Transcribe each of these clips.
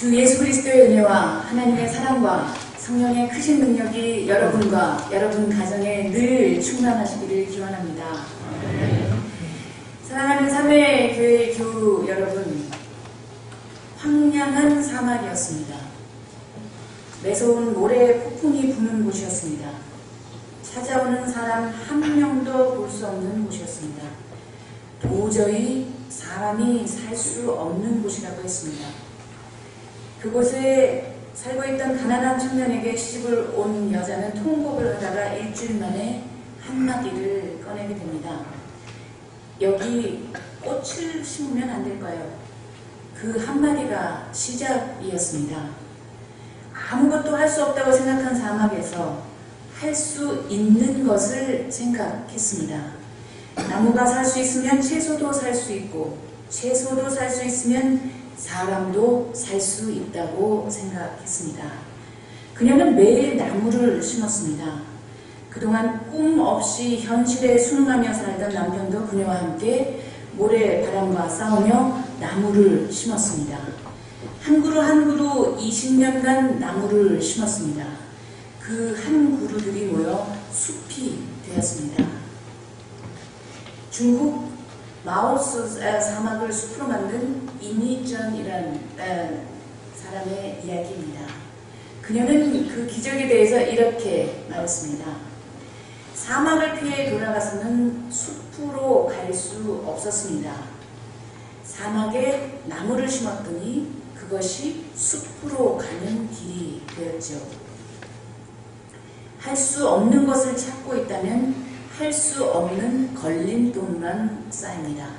주 예수 그리스도의 은혜와 하나님의 사랑과 성령의 크신 능력이 여러분과 여러분 가정에 늘 충만하시기를 기원합니다. 사랑하는 삼회교회 교우 여러분, 황량한 사막이었습니다. 매서운 모래 폭풍이 부는 곳이었습니다. 찾아오는 사람 한 명도 볼 수 없는 곳이었습니다. 도저히 사람이 살 수 없는 곳이라고 했습니다. 그곳에 살고 있던 가난한 청년에게 시집을 온 여자는 통곡을 하다가 일주일 만에 한마디를 꺼내게 됩니다. 여기 꽃을 심으면 안 될까요? 그 한마디가 시작이었습니다. 아무것도 할 수 없다고 생각한 사막에서 할 수 있는 것을 생각했습니다. 나무가 살 수 있으면 채소도 살 수 있고, 채소도 살 수 있으면 사람도 살 수 있다고 생각했습니다. 그녀는 매일 나무를 심었습니다. 그동안 꿈 없이 현실에 순응하며 살던 남편도 그녀와 함께 모래바람과 싸우며 나무를 심었습니다. 한 그루 한 그루 20년간 나무를 심었습니다. 그 한 그루들이 모여 숲이 되었습니다. 중국 마오스 사막을 숲으로 만든 이니전이라는 사람의 이야기입니다. 그녀는 그 기적에 대해서 이렇게 말했습니다. 사막을 피해 돌아가서는 숲으로 갈 수 없었습니다. 사막에 나무를 심었더니 그것이 숲으로 가는 길이 되었죠. 할 수 없는 것을 찾고 있다면 할 수 없는 걸림돌만 쌓입니다.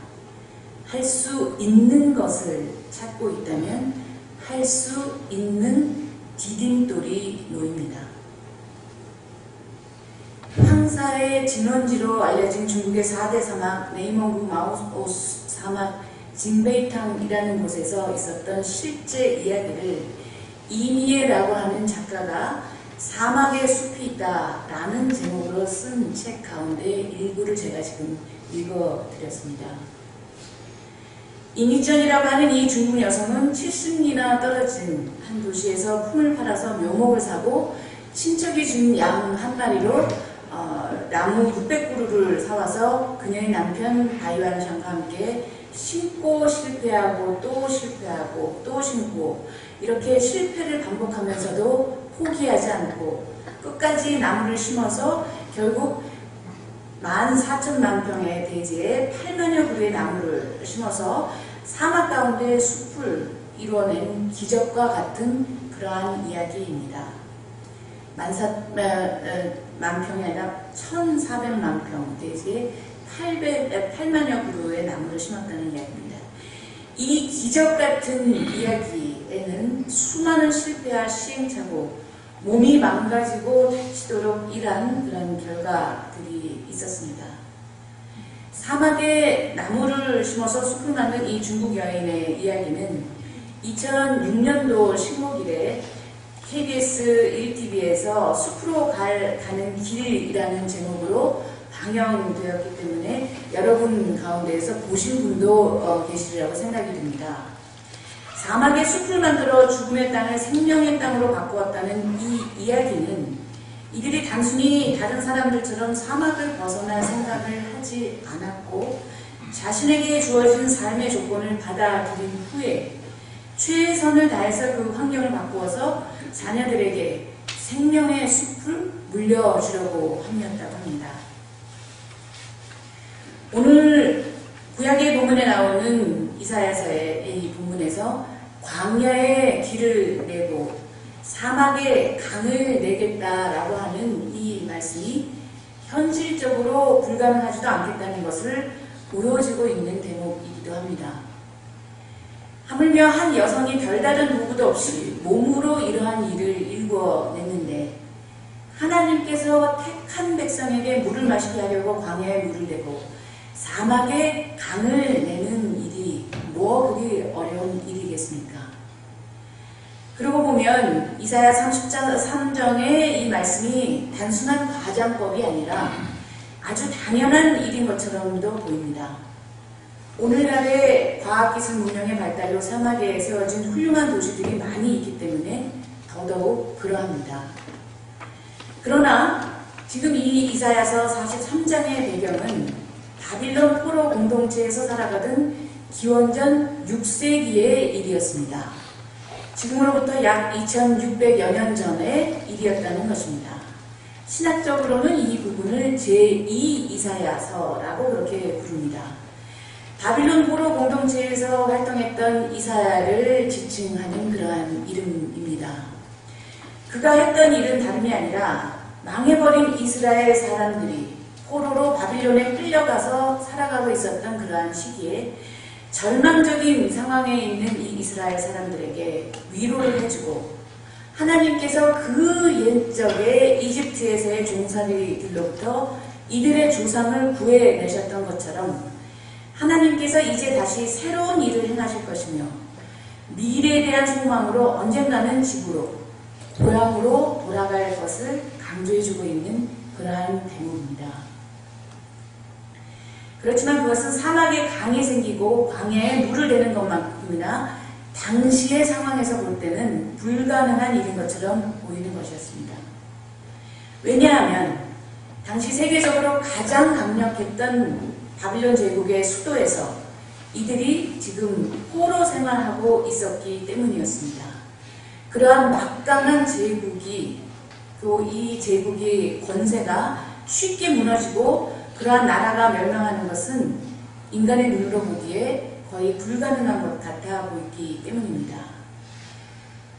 할 수 있는 것을 찾고 있다면 할 수 있는 디딤돌이 놓입니다. 황사의 진원지로 알려진 중국의 4대 사막 네이멍구 마오스 사막 징베이탕이라는 곳에서 있었던 실제 이야기를 이미에라고 하는 작가가 사막에 숲이 있다 라는 제목으로 쓴 책 가운데 일부를 제가 지금 읽어드렸습니다. 이니전이라고 하는 이 중국 여성은 70리나 떨어진 한 도시에서 품을 팔아서 묘목을 사고 친척이 준 양 한 마리로 나무 600그루를 사와서 그녀의 남편 바이완샹과 함께 심고 실패하고 또 실패하고 또 심고 이렇게 실패를 반복하면서도 포기하지 않고 끝까지 나무를 심어서 결국 14,000만 평의 대지에 8만여 그루의 나무를 심어서 사막 가운데 숲을 이루어낸 기적과 같은 그러한 이야기입니다. 14,000만 평이 아니라 1,400만 평 대지에 8만여 그루의 나무를 심었다는 이야기입니다. 이 기적 같은 이야기에는 수많은 실패와 시행착오, 몸이 망가지고 다치도록 일한 그런 결과들이 있었습니다. 사막에 나무를 심어서 숲을 만든 이 중국 여인의 이야기는 2006년도 식목일에 KBS 1TV에서 숲으로 가는 길이라는 제목으로 방영되었기 때문에 여러분 가운데에서 보신 분도 계시리라고 생각이 듭니다. 사막의 숲을 만들어 죽음의 땅을 생명의 땅으로 바꾸었다는 이 이야기는 이들이 단순히 다른 사람들처럼 사막을 벗어날 생각을 하지 않았고 자신에게 주어진 삶의 조건을 받아들인 후에 최선을 다해서 그 환경을 바꾸어서 자녀들에게 생명의 숲을 물려주려고 함이었다고 합니다. 오늘 구약의 본문에 나오는 이사야서의 이 본문에서 광야의 길을 내고 사막에 강을 내겠다라고 하는 이 말씀이 현실적으로 불가능하지도 않겠다는 것을 보여지고 있는 대목이기도 합니다. 하물며 한 여성이 별다른 도구도 없이 몸으로 이러한 일을 일궈냈는데 하나님께서 택한 백성에게 물을 마시게 하려고 광야에 물을 내고 사막에 강을 내는 일이 그리 어려운 일이겠습니까? 그러고 보면 이사야 33장의 이 말씀이 단순한 과장법이 아니라 아주 당연한 일인 것처럼도 보입니다. 오늘날의 과학기술 문명의 발달로 사막에 세워진 훌륭한 도시들이 많이 있기 때문에 더더욱 그러합니다. 그러나 지금 이 이사야서 43장의 배경은 바빌론 포로 공동체에서 살아가던 기원전 6세기의 일이었습니다. 지금으로부터 약 2600여 년 전의 일이었다는 것입니다. 신학적으로는 이 부분을 제2 이사야서라고 그렇게 부릅니다. 바빌론 포로 공동체에서 활동했던 이사야를 지칭하는 그러한 이름입니다. 그가 했던 일은 다름이 아니라 망해버린 이스라엘 사람들이 포로로 바빌론에 끌려가서 살아가고 있었던 그러한 시기에 절망적인 상황에 있는 이 이스라엘 사람들에게 위로를 해주고 하나님께서 그 옛적의 이집트에서의 종살이들로부터 이들의 조상을 구해내셨던 것처럼 하나님께서 이제 다시 새로운 일을 행하실 것이며 미래에 대한 소망으로 언젠가는 집으로 고향으로 돌아갈 것을 강조해주고 있는 그러한 대목입니다. 그렇지만 그것은 사막에 강이 생기고 광야에 물을 대는 것만큼이나 당시의 상황에서 볼 때는 불가능한 일인 것처럼 보이는 것이었습니다. 왜냐하면 당시 세계적으로 가장 강력했던 바빌론 제국의 수도에서 이들이 지금 포로 생활하고 있었기 때문이었습니다. 그러한 막강한 제국이 또 이 제국의 권세가 쉽게 무너지고 그러한 나라가 멸망하는 것은 인간의 눈으로 보기에 거의 불가능한 것 같아 보이기 때문입니다.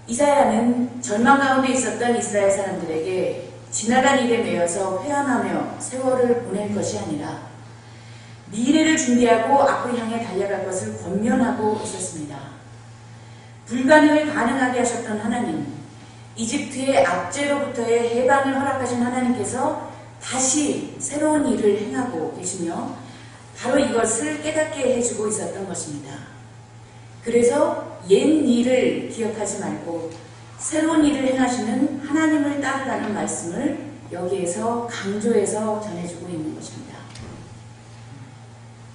이사야는 절망 가운데 있었던 이스라엘 사람들에게 지나간 일에 매여서 회한하며 세월을 보낼 것이 아니라 미래를 준비하고 앞을 향해 달려갈 것을 권면하고 있었습니다. 불가능을 가능하게 하셨던 하나님, 이집트의 압제로부터의 해방을 허락하신 하나님께서 다시 새로운 일을 행하고 계시며 바로 이것을 깨닫게 해주고 있었던 것입니다. 그래서 옛 일을 기억하지 말고 새로운 일을 행하시는 하나님을 따르라는 말씀을 여기에서 강조해서 전해주고 있는 것입니다.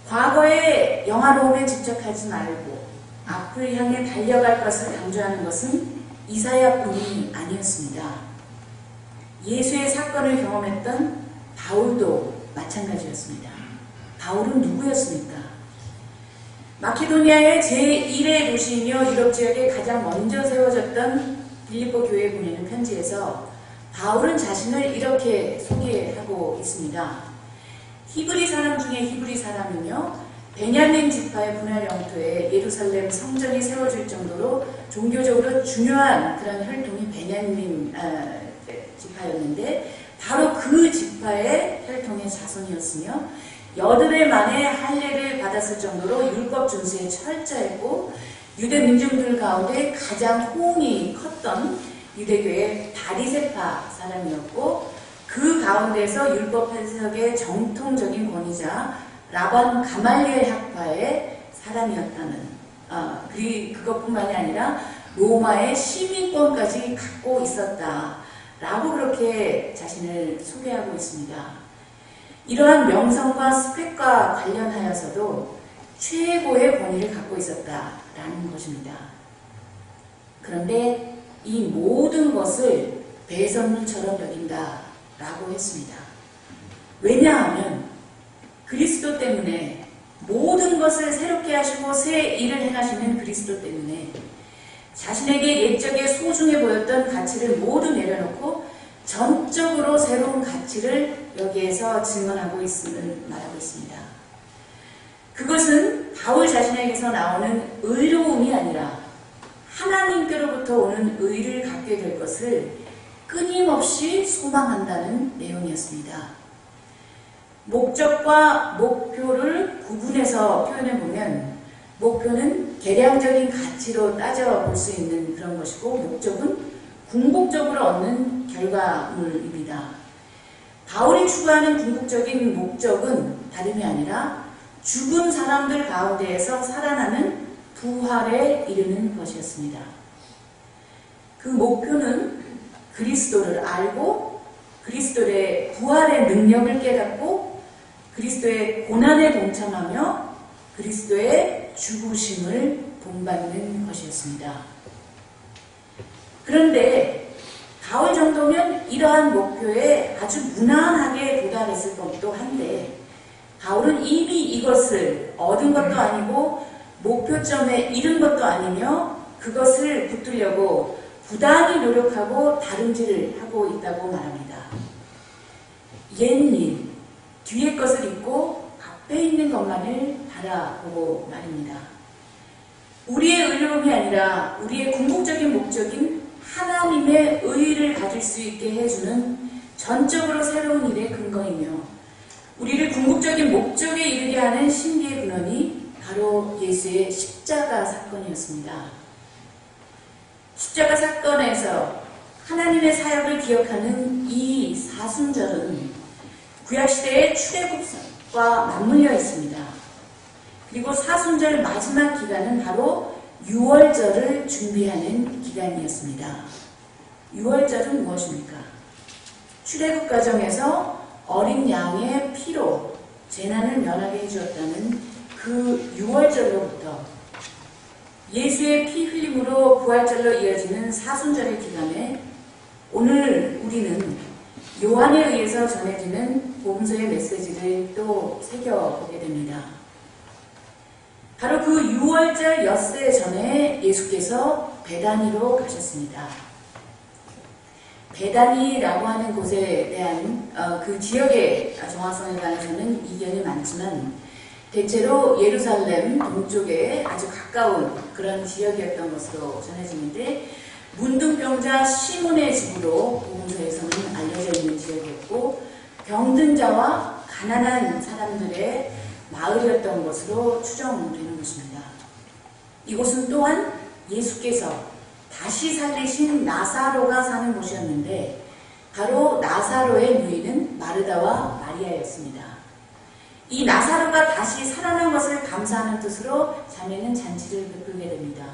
과거의 영화로움에 집착하지 말고 앞을 향해 달려갈 것을 강조하는 것은 이사야뿐이 아니었습니다. 예수의 사건을 경험했던 바울도 마찬가지였습니다. 바울은 누구였습니까? 마케도니아의 제1의 도시이며 유럽 지역에 가장 먼저 세워졌던 빌립보 교회에 보내는 편지에서 바울은 자신을 이렇게 소개하고 있습니다. 히브리 사람 중에 히브리 사람이며 베냐민 지파의 분할 영토에 예루살렘 성전이 세워질 정도로 종교적으로 중요한 그런 혈통이 베냐민 지파였는데 바로 그 지파의 혈통의 자손이었으며 여드레 만에 할례를 받았을 정도로 율법 준수에 철저했고 유대 민중들 가운데 가장 호응이 컸던 유대교의 바리새파 사람이었고 그 가운데서 율법 해석의 정통적인 권위자 라반 가말리엘 학파의 사람이었다는 그것뿐만이 아니라 로마의 시민권까지 갖고 있었다라고 그렇게 자신을 소개하고 있습니다. 이러한 명성과 스펙과 관련하여서도 최고의 권위를 갖고 있었다라는 것입니다. 그런데 이 모든 것을 배설물처럼 여긴다라고 했습니다. 왜냐하면 그리스도 때문에 모든 것을 새롭게 하시고 새 일을 행하시는 그리스도 때문에 자신에게 옛적에 소중해 보였던 가치를 모두 내려놓고 전적으로 새로운 가치를 여기에서 증언하고 있음을 말하고 있습니다. 그것은 바울 자신에게서 나오는 의로움이 아니라 하나님께로부터 오는 의를 갖게 될 것을 끊임없이 소망한다는 내용이었습니다. 목적과 목표를 구분해서 표현해보면 목표는 계량적인 가치로 따져볼 수 있는 그런 것이고 목적은 궁극적으로 얻는 결과물입니다. 바울이 추구하는 궁극적인 목적은 다름이 아니라 죽은 사람들 가운데에서 살아나는 부활에 이르는 것이었습니다. 그 목표는 그리스도를 알고 그리스도의 부활의 능력을 깨닫고 그리스도의 고난에 동참하며 그리스도의 죽으심을 본받는 것이었습니다. 그런데 가을 정도면 이러한 목표에 아주 무난하게 도달했을 것도 한데 바울은 이미 이것을 얻은 것도 아니고 목표점에 이른 것도 아니며 그것을 붙들려고 부단히 노력하고 다름질을 하고 있다고 말합니다. 옛일, 뒤의 것을 잊고 앞에 있는 것만을 바라보고 말입니다. 우리의 의로움이 아니라 우리의 궁극적인 목적인 하나님의 의의를 가질 수 있게 해주는 전적으로 새로운 일의 근거이며 우리를 궁극적인 목적에 이르게 하는 신비의 근원이 바로 예수의 십자가 사건이었습니다. 십자가 사건에서 하나님의 사역을 기억하는 이 사순절은 구약시대의 출애굽과 맞물려 있습니다. 그리고 사순절 마지막 기간은 바로 유월절을 준비하는 기간이었습니다. 유월절은 무엇입니까? 출애굽 과정에서 어린 양의 피로 재난을 면하게 해주었다는 그 유월절로부터 예수의 피 흘림으로 부활절로 이어지는 사순절의 기간에 오늘 우리는 요한에 의해서 전해지는 복음서의 메시지를 또 새겨보게 됩니다. 바로 그 6월절 엿새 전에 예수께서 베다니로 가셨습니다. 베다니라고 하는 곳에 대한 그 지역의 정확성에 관해서는 이견이 많지만 대체로 예루살렘 동쪽에 아주 가까운 그런 지역이었던 것으로 전해지는데 문둥병자 시몬의 집으로 복음서에서는 알려져 있는 지역이었고 병든 자와 가난한 사람들의 마을이었던 것으로 추정되는 것입니다. 이곳은 또한 예수께서 다시 살리신 나사로가 사는 곳이었는데 바로 나사로의 누이는 마르다와 마리아였습니다. 이 나사로가 다시 살아난 것을 감사하는 뜻으로 자매는 잔치를 베풀게 됩니다.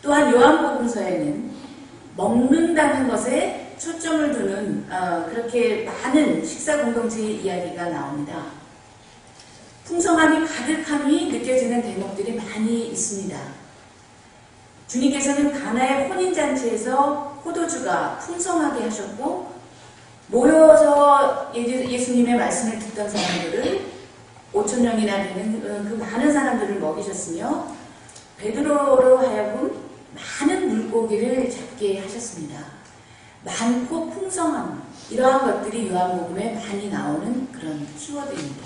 또한 요한복음서에는 먹는다는 것에 초점을 두는 그렇게 많은 식사 공동체의 이야기가 나옵니다. 풍성함이 가득함이 느껴지는 대목들이 많이 있습니다. 주님께서는 가나의 혼인잔치에서 포도주가 풍성하게 하셨고 모여서 예수님의 말씀을 듣던 사람들을 5,000명이나 되는 그 많은 사람들을 먹이셨으며 베드로로 하여금 많은 물고기를 잡게 하셨습니다. 많고 풍성함 이러한 것들이 요한복음에 많이 나오는 그런 키워드입니다.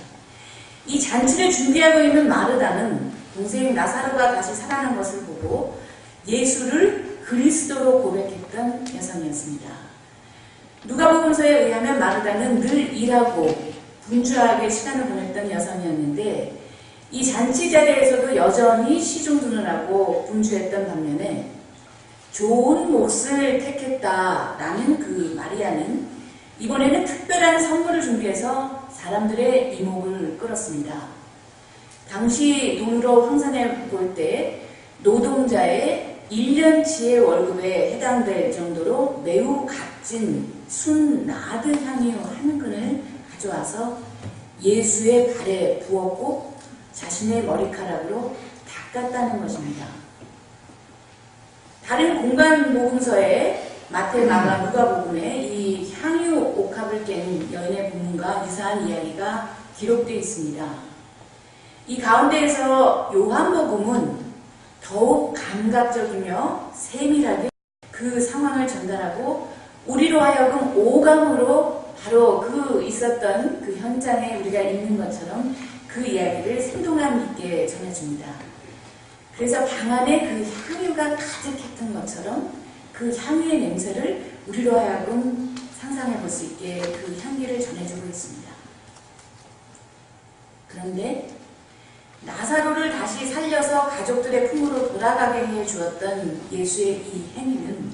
이 잔치를 준비하고 있는 마르다는 동생 나사로가 다시 살아난 것을 보고 예수를 그리스도로 고백했던 여성이었습니다. 누가복음서에 의하면 마르다는 늘 일하고 분주하게 시간을 보냈던 여성이었는데 이 잔치 자리에서도 여전히 시중두는하고 분주했던 반면에 좋은 몫을 택했다라는 그 마리아는 이번에는 특별한 선물을 준비해서 사람들의 이목을 끌었습니다. 당시 돈으로 환산해 볼 때 노동자의 1년치의 월급에 해당될 정도로 매우 값진 순나드 향유 한 근을 가져와서 예수의 발에 부었고 자신의 머리카락으로 닦았다는 것입니다. 다른 공간 복음서에 마태, 마가, 누가복음에 이 향유 옥합을 깬 여인의 본문과 유사한 이야기가 기록되어 있습니다. 이 가운데에서 요한복음은 더욱 감각적이며 세밀하게 그 상황을 전달하고 우리로 하여금 오감으로 바로 그 있었던 그 현장에 우리가 있는 것처럼 그 이야기를 생동감 있게 전해줍니다. 그래서 방 안에 그 향유가 가득했던 것처럼 그 향유의 냄새를 우리로 하여금 상상해 볼 수 있게 그 향기를 전해주고 있습니다. 그런데 나사로를 다시 살려서 가족들의 품으로 돌아가게 해 주었던 예수의 이 행위는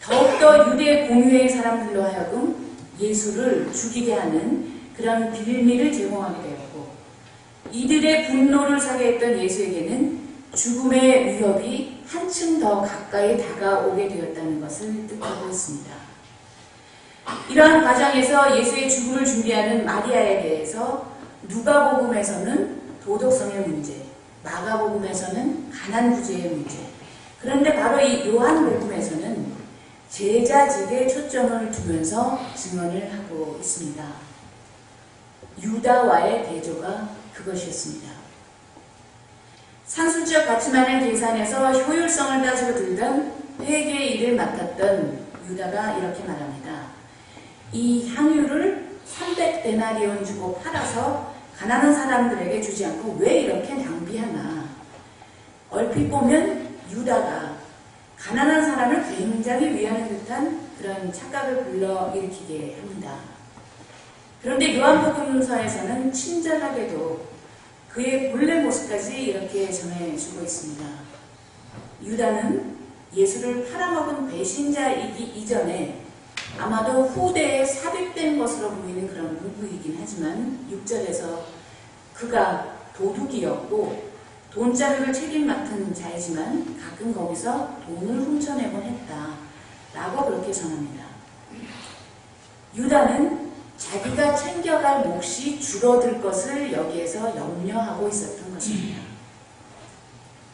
더욱더 유대 공유의 사람들로 하여금 예수를 죽이게 하는 그런 빌미를 제공하게 되었고 이들의 분노를 사게 했던 예수에게는 죽음의 위협이 한층 더 가까이 다가오게 되었다는 것을 뜻하고 있습니다. 이러한 과정에서 예수의 죽음을 준비하는 마리아에 대해서 누가복음에서는 도덕성의 문제, 마가복음에서는 가난 구제의 문제. 그런데 바로 이 요한복음에서는 제자직에 초점을 두면서 증언을 하고 있습니다. 유다와의 대조가 그것이었습니다. 상술적 가치만을 계산해서 효율성을 따지고 들던 회계 일을 맡았던 유다가 이렇게 말합니다. 이 향유를 300데나리온 주고 팔아서 가난한 사람들에게 주지 않고 왜 이렇게 낭비하나. 얼핏 보면 유다가 가난한 사람을 굉장히 위하는 듯한 그런 착각을 불러일으키게 합니다. 그런데 요한복음서에서는 친절하게도 그의 본래 모습까지 이렇게 전해주고 있습니다. 유다는 예수를 팔아먹은 배신자이기 이전에 아마도 후대에 삽입된 것으로 보이는 그런 문구이긴 하지만 6절에서 그가 도둑이었고 돈자루를 책임 맡은 자이지만 가끔 거기서 돈을 훔쳐내곤 했다 라고 그렇게 전합니다. 유다는 자기가 챙겨갈 몫이 줄어들 것을 여기에서 염려하고 있었던 것입니다.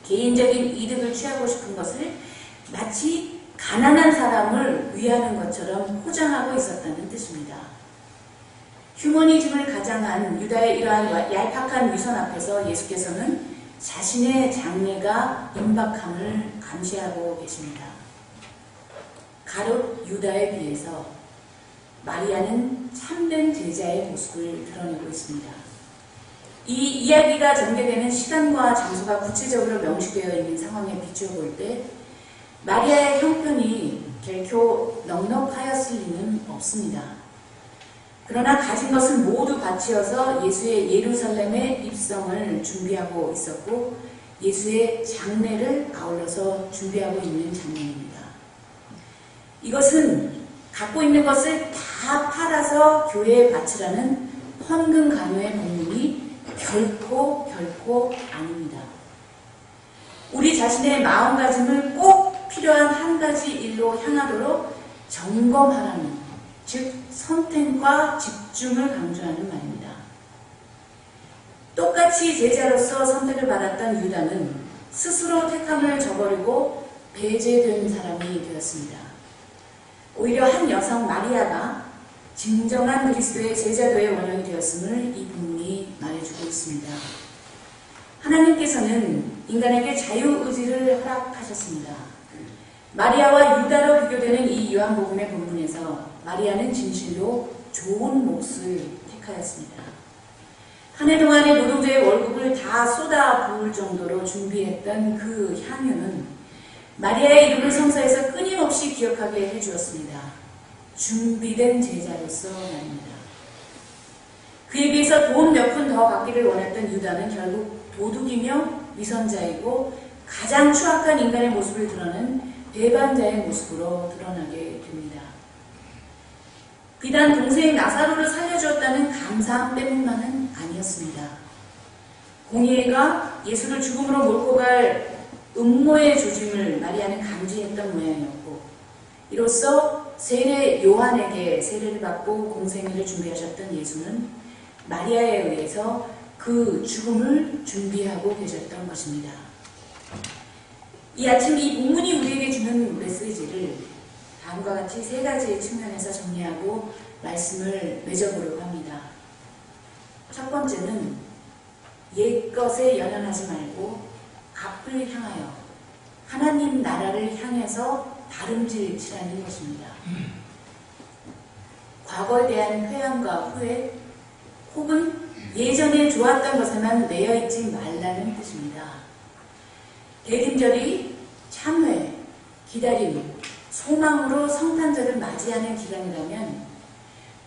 개인적인 이득을 취하고 싶은 것을 마치 가난한 사람을 위하는 것처럼 포장하고 있었다는 뜻입니다. 휴머니즘을 가장한 유다의 이러한 얄팍한 위선 앞에서 예수께서는 자신의 장래가 임박함을 감시하고 계십니다. 가룟 유다에 비해서 마리아는 참된 제자의 모습을 드러내고 있습니다. 이 이야기가 전개되는 시간과 장소가 구체적으로 명시되어 있는 상황에 비추어 볼 때 마리아의 형편이 결코 넉넉하였을 리는 없습니다. 그러나 가진 것을 모두 바치어서 예수의 예루살렘의 입성을 준비하고 있었고 예수의 장례를 아울러서 준비하고 있는 장면입니다. 이것은 갖고 있는 것을 다 팔아서 교회에 바치라는 헌금 강요의 본문이 결코 아닙니다. 우리 자신의 마음가짐을 꼭 필요한 한 가지 일로 향하도록 점검하라는, 즉 선택과 집중을 강조하는 말입니다. 똑같이 제자로서 선택을 받았던 유다는 스스로 택함을 저버리고 배제된 사람이 되었습니다. 오히려 한 여성 마리아가 진정한 그리스도의 제자도의 원형이 되었음을 이 본문이 말해주고 있습니다. 하나님께서는 인간에게 자유의지를 허락하셨습니다. 마리아와 유다로 비교되는 이 요한복음의 본문에서 마리아는 진실로 좋은 몫을 택하였습니다. 한 해 동안의 노동자의 월급을 다 쏟아 부을 정도로 준비했던 그 향유는 마리아의 이름을 성서에서 끊임없이 기억하게 해주었습니다. 준비된 제자로서 말입니다. 그에 비해서 돈 몇 푼 더 받기를 원했던 유다는 결국 도둑이며 위선자이고 가장 추악한 인간의 모습을 드러낸 배반자의 모습으로 드러나게 됩니다. 비단 동생 나사로를 살려주었다는 감사함 때문만은 아니었습니다. 공의회가 예수를 죽음으로 몰고 갈 음모의 조짐을 마리아는 감지했던 모양이었고 이로써 세례 요한에게 세례를 받고 공생애를 준비하셨던 예수는 마리아에 의해서 그 죽음을 준비하고 계셨던 것입니다. 이 아침 이 본문이 우리에게 주는 메시지를 다음과 같이 세 가지의 측면에서 정리하고 말씀을 맺어보려고 합니다. 첫 번째는 옛것에 연연하지 말고 앞을 향하여 하나님 나라를 향해서 다름질치라는 것입니다. 과거에 대한 회한과 후회 혹은 예전에 좋았던 것에만 매여있지 말라는 뜻입니다. 대림절이 참회, 기다림, 소망으로 성탄절을 맞이하는 기간이라면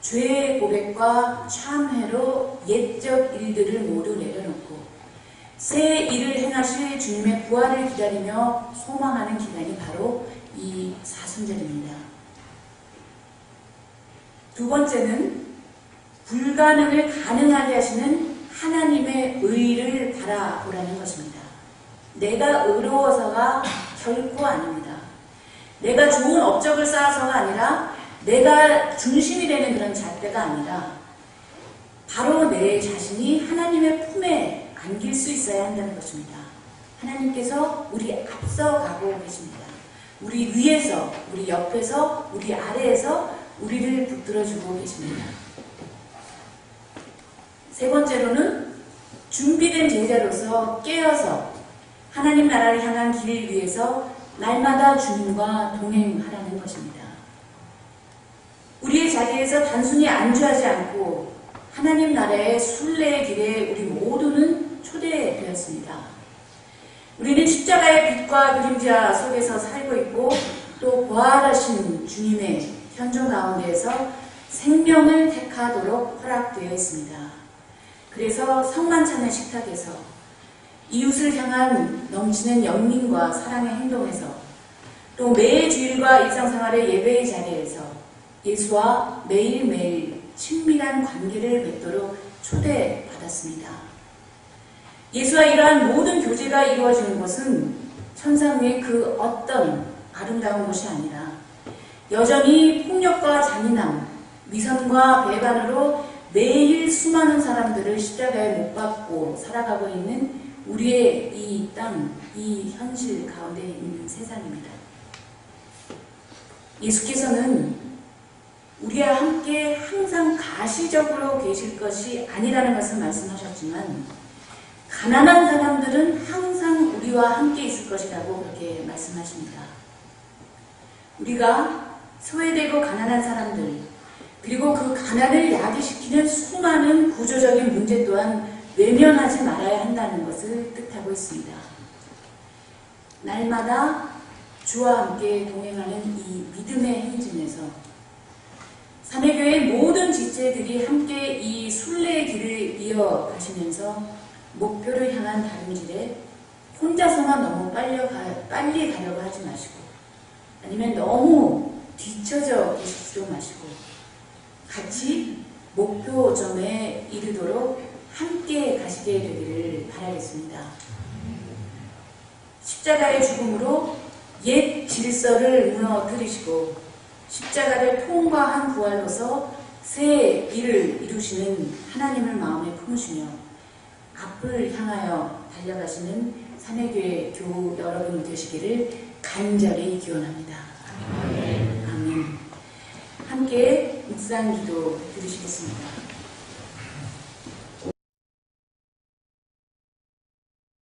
죄의 고백과 참회로 옛적 일들을 모두 내려놓고 새 일을 행하실 주님의 부활을 기다리며 소망하는 기간이 바로 이 사순절입니다. 두 번째는 불가능을 가능하게 하시는 하나님의 의를 바라보라는 것입니다. 내가 의로워서가 결코 아닙니다. 내가 좋은 업적을 쌓아서가 아니라 내가 중심이 되는 그런 잣대가 아니라 바로 내 자신이 하나님의 품에 안길 수 있어야 한다는 것입니다. 하나님께서 우리 앞서가고 계십니다. 우리 위에서, 우리 옆에서, 우리 아래에서 우리를 붙들어주고 계십니다. 세 번째로는 준비된 제자로서 깨어서 하나님 나라를 향한 길을 위해서 날마다 주님과 동행하라는 것입니다. 우리의 자리에서 단순히 안주하지 않고 하나님 나라의 순례의 길에 우리 모두는 초대되었습니다. 우리는 십자가의 빛과 그림자 속에서 살고 있고 또 부활하신 주님의 현존 가운데에서 생명을 택하도록 허락되어 있습니다. 그래서 성만찬의 식탁에서 이웃을 향한 넘치는 연민과 사랑의 행동에서 또 매일 주일과 일상생활의 예배의 자리에서 예수와 매일매일 친밀한 관계를 맺도록 초대받았습니다. 예수와 이러한 모든 교제가 이루어지는 것은 천상 위의 그 어떤 아름다운 곳이 아니라 여전히 폭력과 잔인함, 위선과 배반으로 매일 수많은 사람들을 십자가에 못 박고 살아가고 있는 우리의 이 땅, 이 현실 가운데 있는 세상입니다. 예수께서는 우리와 함께 항상 가시적으로 계실 것이 아니라는 것을 말씀하셨지만 가난한 사람들은 항상 우리와 함께 있을 것이라고 그렇게 말씀하십니다. 우리가 소외되고 가난한 사람들, 그리고 그 가난을 야기시키는 수많은 구조적인 문제 또한 외면하지 말아야 한다는 것을 뜻하고 있습니다. 날마다 주와 함께 동행하는 이 믿음의 행진에서 사내교회의 모든 지체들이 함께 이 순례의 길을 이어가시면서 목표를 향한 다름질에 혼자서만 너무 빨리 가려고 하지 마시고 아니면 너무 뒤처져 계시지도 마시고 같이 목표점에 이르도록 함께 가시게 되기를 바라겠습니다. 십자가의 죽음으로 옛 질서를 무너뜨리시고 십자가를 통과한 부활로서 새 일을 이루시는 하나님을 마음에 품으시며 앞을 향하여 달려가시는 사내교회 교우 여러분 되시기를 간절히 기원합니다. 아멘. 함께 묵상 기도 드리시겠습니다.